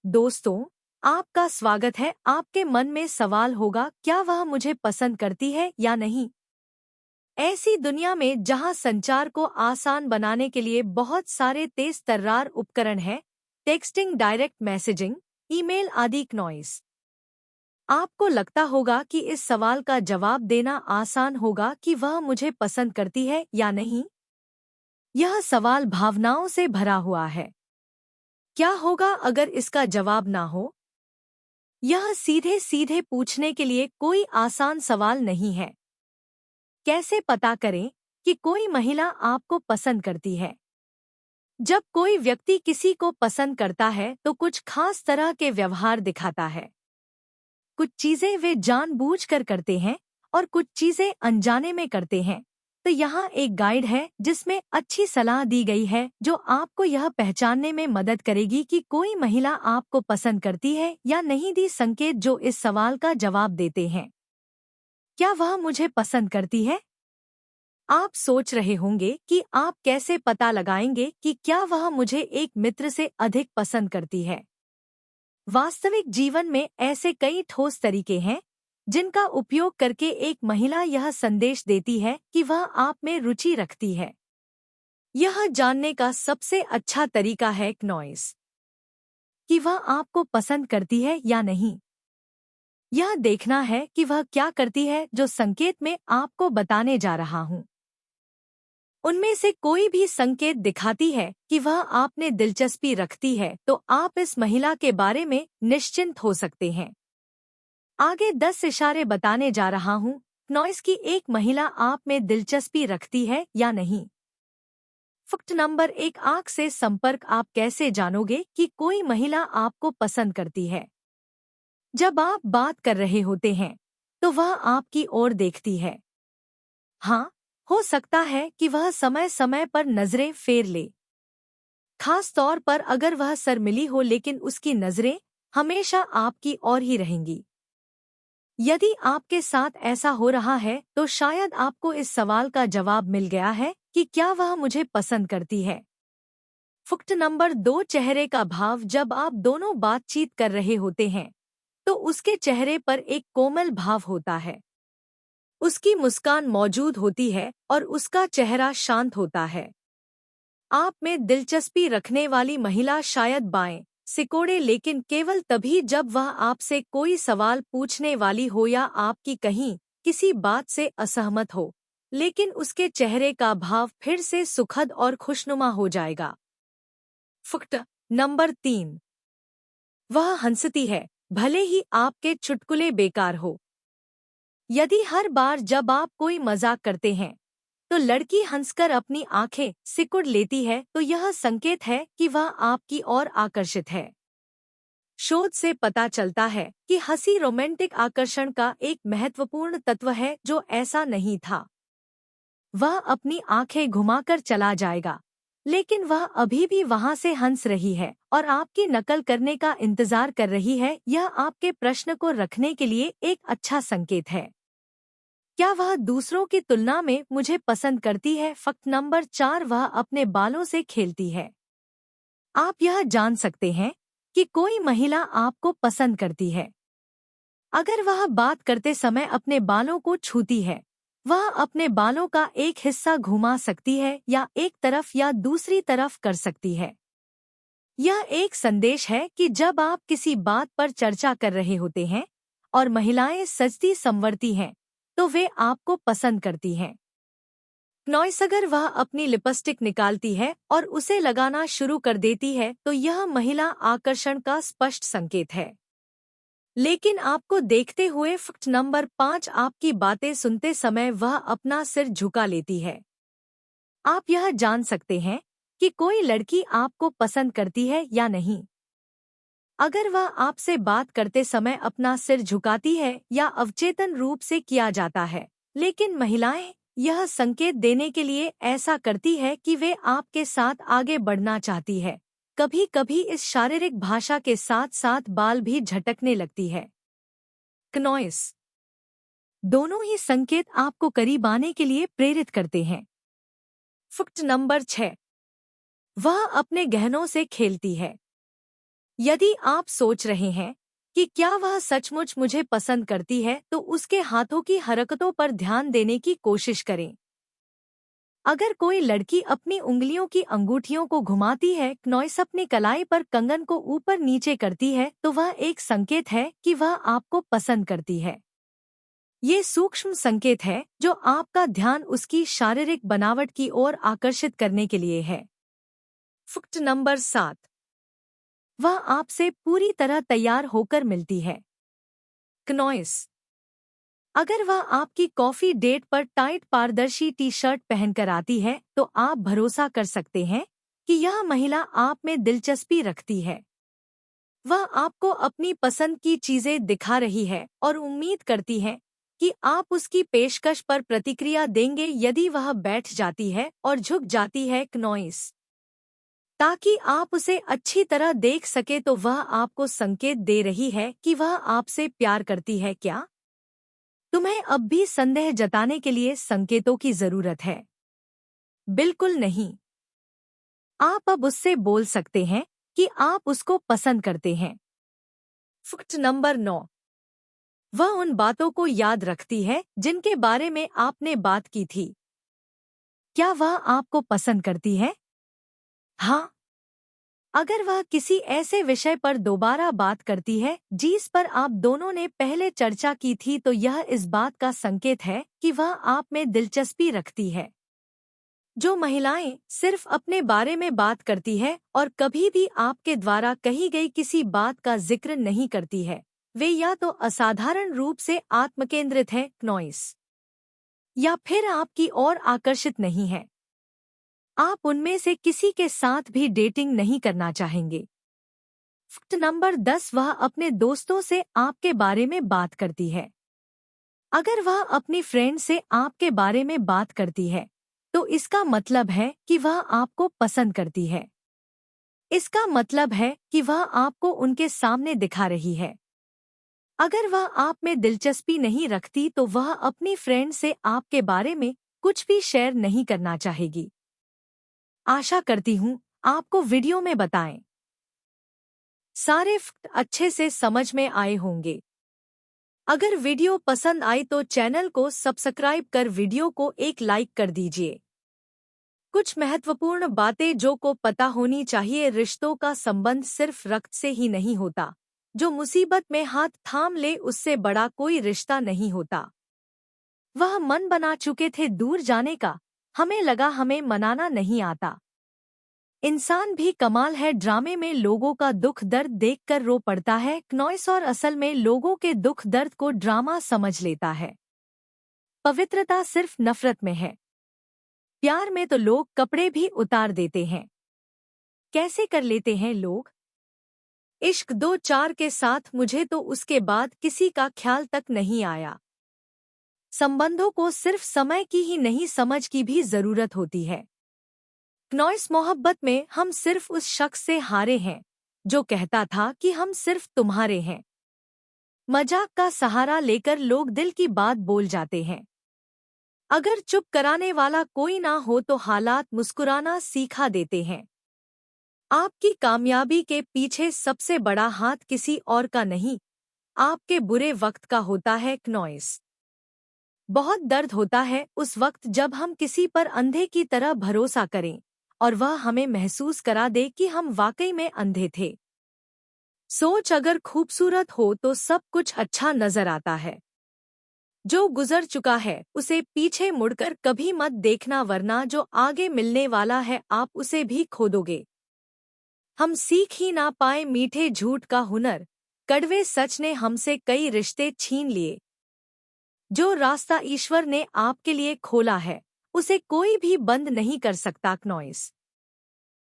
दोस्तों, आपका स्वागत है। आपके मन में सवाल होगा, क्या वह मुझे पसंद करती है या नहीं? ऐसी दुनिया में जहां संचार को आसान बनाने के लिए बहुत सारे तेज तर्रार उपकरण हैं, टेक्सटिंग, डायरेक्ट मैसेजिंग, ईमेल आदि नॉइस, आपको लगता होगा कि इस सवाल का जवाब देना आसान होगा कि वह मुझे पसंद करती है या नहीं। यह सवाल भावनाओं से भरा हुआ है। क्या होगा अगर इसका जवाब ना हो? यह सीधे सीधे पूछने के लिए कोई आसान सवाल नहीं है। कैसे पता करें कि कोई महिला आपको पसंद करती है? जब कोई व्यक्ति किसी को पसंद करता है तो कुछ खास तरह के व्यवहार दिखाता है। कुछ चीजें वे जानबूझकर करते हैं और कुछ चीजें अनजाने में करते हैं। तो यहाँ एक गाइड है जिसमें अच्छी सलाह दी गई है जो आपको यह पहचानने में मदद करेगी कि कोई महिला आपको पसंद करती है या नहीं। दी संकेत जो इस सवाल का जवाब देते हैं, क्या वह मुझे पसंद करती है? आप सोच रहे होंगे कि आप कैसे पता लगाएंगे कि क्या वह मुझे एक मित्र से अधिक पसंद करती है। वास्तविक जीवन में ऐसे कई ठोस तरीके हैं जिनका उपयोग करके एक महिला यह संदेश देती है कि वह आप में रुचि रखती है। यह जानने का सबसे अच्छा तरीका है नॉइस, कि वह आपको पसंद करती है या नहीं। यह देखना है कि वह क्या करती है जो संकेत में आपको बताने जा रहा हूँ। उनमें से कोई भी संकेत दिखाती है कि वह आप में दिलचस्पी रखती है तो आप इस महिला के बारे में निश्चिंत हो सकते हैं। आगे 10 इशारे बताने जा रहा हूँ नॉइस की एक महिला आप में दिलचस्पी रखती है या नहीं। फैक्ट नंबर 1, आँख से संपर्क। आप कैसे जानोगे कि कोई महिला आपको पसंद करती है? जब आप बात कर रहे होते हैं तो वह आपकी ओर देखती है। हाँ, हो सकता है कि वह समय समय पर नजरें फेर ले, खास तौर पर अगर वह शर्मिली हो, लेकिन उसकी नजरें हमेशा आपकी ओर ही रहेंगी। यदि आपके साथ ऐसा हो रहा है तो शायद आपको इस सवाल का जवाब मिल गया है कि क्या वह मुझे पसंद करती है। फैक्ट नंबर 2, चेहरे का भाव। जब आप दोनों बातचीत कर रहे होते हैं तो उसके चेहरे पर एक कोमल भाव होता है। उसकी मुस्कान मौजूद होती है और उसका चेहरा शांत होता है। आप में दिलचस्पी रखने वाली महिला शायद बाएं सिकोड़े, लेकिन केवल तभी जब वह आपसे कोई सवाल पूछने वाली हो या आपकी कहीं किसी बात से असहमत हो, लेकिन उसके चेहरे का भाव फिर से सुखद और खुशनुमा हो जाएगा। फैक्ट नंबर 3, वह हंसती है भले ही आपके चुटकुले बेकार हो। यदि हर बार जब आप कोई मजाक करते हैं तो लड़की हंसकर अपनी आंखें सिकुड़ लेती है तो यह संकेत है कि वह आपकी ओर आकर्षित है। शोध से पता चलता है कि हंसी रोमांटिक आकर्षण का एक महत्वपूर्ण तत्व है। जो ऐसा नहीं था, वह अपनी आंखें घुमाकर चला जाएगा, लेकिन वह अभी भी वहां से हंस रही है और आपकी नकल करने का इंतजार कर रही है। यह आपके प्रश्न को रखने के लिए एक अच्छा संकेत है। क्या वह दूसरों की तुलना में मुझे पसंद करती है? फैक्ट नंबर 4, वह अपने बालों से खेलती है। आप यह जान सकते हैं कि कोई महिला आपको पसंद करती है अगर वह बात करते समय अपने बालों को छूती है। वह अपने बालों का एक हिस्सा घुमा सकती है या एक तरफ या दूसरी तरफ कर सकती है। यह एक संदेश है कि जब आप किसी बात पर चर्चा कर रहे होते हैं और महिलाएं सजती संवरती हैं तो वे आपको पसंद करती हैं। नॉइस, अगर वह अपनी लिपस्टिक निकालती है और उसे लगाना शुरू कर देती है तो यह महिला आकर्षण का स्पष्ट संकेत है। लेकिन आपको देखते हुए फैक्ट नंबर 5, आपकी बातें सुनते समय वह अपना सिर झुका लेती है। आप यह जान सकते हैं कि कोई लड़की आपको पसंद करती है या नहीं अगर वह आपसे बात करते समय अपना सिर झुकाती है या अवचेतन रूप से किया जाता है। लेकिन महिलाएं यह संकेत देने के लिए ऐसा करती है कि वे आपके साथ आगे बढ़ना चाहती है। कभी कभी इस शारीरिक भाषा के साथ साथ बाल भी झटकने लगती है। नॉइस, दोनों ही संकेत आपको करीब आने के लिए प्रेरित करते हैं। फैक्ट नंबर 6, वह अपने गहनों से खेलती है। यदि आप सोच रहे हैं कि क्या वह सचमुच मुझे पसंद करती है, तो उसके हाथों की हरकतों पर ध्यान देने की कोशिश करें। अगर कोई लड़की अपनी उंगलियों की अंगूठियों को घुमाती है, नॉइस अपनी कलाई पर कंगन को ऊपर नीचे करती है, तो वह एक संकेत है कि वह आपको पसंद करती है। ये सूक्ष्म संकेत है जो आपका ध्यान उसकी शारीरिक बनावट की ओर आकर्षित करने के लिए है। फैक्ट नंबर 7, वह आपसे पूरी तरह तैयार होकर मिलती है। क्नॉइस, अगर वह आपकी कॉफी डेट पर टाइट पारदर्शी टी शर्ट पहनकर आती है, तो आप भरोसा कर सकते हैं कि यह महिला आप में दिलचस्पी रखती है। वह आपको अपनी पसंद की चीजें दिखा रही है और उम्मीद करती है कि आप उसकी पेशकश पर प्रतिक्रिया देंगे। यदि वह बैठ जाती है और झुक जाती है, क्नॉइस, ताकि आप उसे अच्छी तरह देख सके, तो वह आपको संकेत दे रही है कि वह आपसे प्यार करती है। क्या तुम्हें अब भी संदेह जताने के लिए संकेतों की जरूरत है? बिल्कुल नहीं। आप अब उससे बोल सकते हैं कि आप उसको पसंद करते हैं। फैक्ट नंबर 9, वह उन बातों को याद रखती है जिनके बारे में आपने बात की थी। क्या वह आपको पसंद करती है? हाँ, अगर वह किसी ऐसे विषय पर दोबारा बात करती है जिस पर आप दोनों ने पहले चर्चा की थी, तो यह इस बात का संकेत है कि वह आप में दिलचस्पी रखती है। जो महिलाएं सिर्फ अपने बारे में बात करती है और कभी भी आपके द्वारा कही गई किसी बात का जिक्र नहीं करती है, वे या तो असाधारण रूप से आत्मकेंद्रित है, क्नॉइस, या फिर आपकी ओर आकर्षित नहीं है। आप उनमें से किसी के साथ भी डेटिंग नहीं करना चाहेंगे। फैक्ट नंबर 10, वह अपने दोस्तों से आपके बारे में बात करती है। अगर वह अपनी फ्रेंड से आपके बारे में बात करती है, तो इसका मतलब है कि वह आपको पसंद करती है। इसका मतलब है कि वह आपको उनके सामने दिखा रही है। अगर वह आप में दिलचस्पी नहीं रखती, तो वह अपनी फ्रेंड से आपके बारे में कुछ भी शेयर नहीं करना चाहेगी। आशा करती हूँ आपको वीडियो में बताएं सारे फैक्ट अच्छे से समझ में आए होंगे। अगर वीडियो पसंद आई तो चैनल को सब्सक्राइब कर वीडियो को एक लाइक कर दीजिए। कुछ महत्वपूर्ण बातें जो को पता होनी चाहिए। रिश्तों का संबंध सिर्फ रक्त से ही नहीं होता। जो मुसीबत में हाथ थाम ले, उससे बड़ा कोई रिश्ता नहीं होता। वह मन बना चुके थे दूर जाने का, हमें लगा हमें मनाना नहीं आता। इंसान भी कमाल है, ड्रामे में लोगों का दुख दर्द देखकर रो पड़ता है, क्नॉइस, और असल में लोगों के दुख दर्द को ड्रामा समझ लेता है। पवित्रता सिर्फ नफरत में है। प्यार में तो लोग कपड़े भी उतार देते हैं। कैसे कर लेते हैं लोग? इश्क 2-4 के साथ मुझे तो उसके बाद किसी का ख्याल तक नहीं आया। संबंधों को सिर्फ समय की ही नहीं, समझ की भी जरूरत होती है। क्नॉइस, मोहब्बत में हम सिर्फ उस शख्स से हारे हैं जो कहता था कि हम सिर्फ तुम्हारे हैं। मजाक का सहारा लेकर लोग दिल की बात बोल जाते हैं। अगर चुप कराने वाला कोई ना हो तो हालात मुस्कुराना सीखा देते हैं। आपकी कामयाबी के पीछे सबसे बड़ा हाथ किसी और का नहीं, आपके बुरे वक्त का होता है, क्नॉइस। बहुत दर्द होता है उस वक्त जब हम किसी पर अंधे की तरह भरोसा करें और वह हमें महसूस करा दे कि हम वाकई में अंधे थे। सोच, अगर खूबसूरत हो तो सब कुछ अच्छा नजर आता है। जो गुजर चुका है उसे पीछे मुड़कर कभी मत देखना, वरना जो आगे मिलने वाला है आप उसे भी खो दोगे। हम सीख ही ना पाए मीठे झूठ का हुनर, कड़वे सच ने हमसे कई रिश्ते छीन लिए। जो रास्ता ईश्वर ने आपके लिए खोला है उसे कोई भी बंद नहीं कर सकता, क्नॉइस।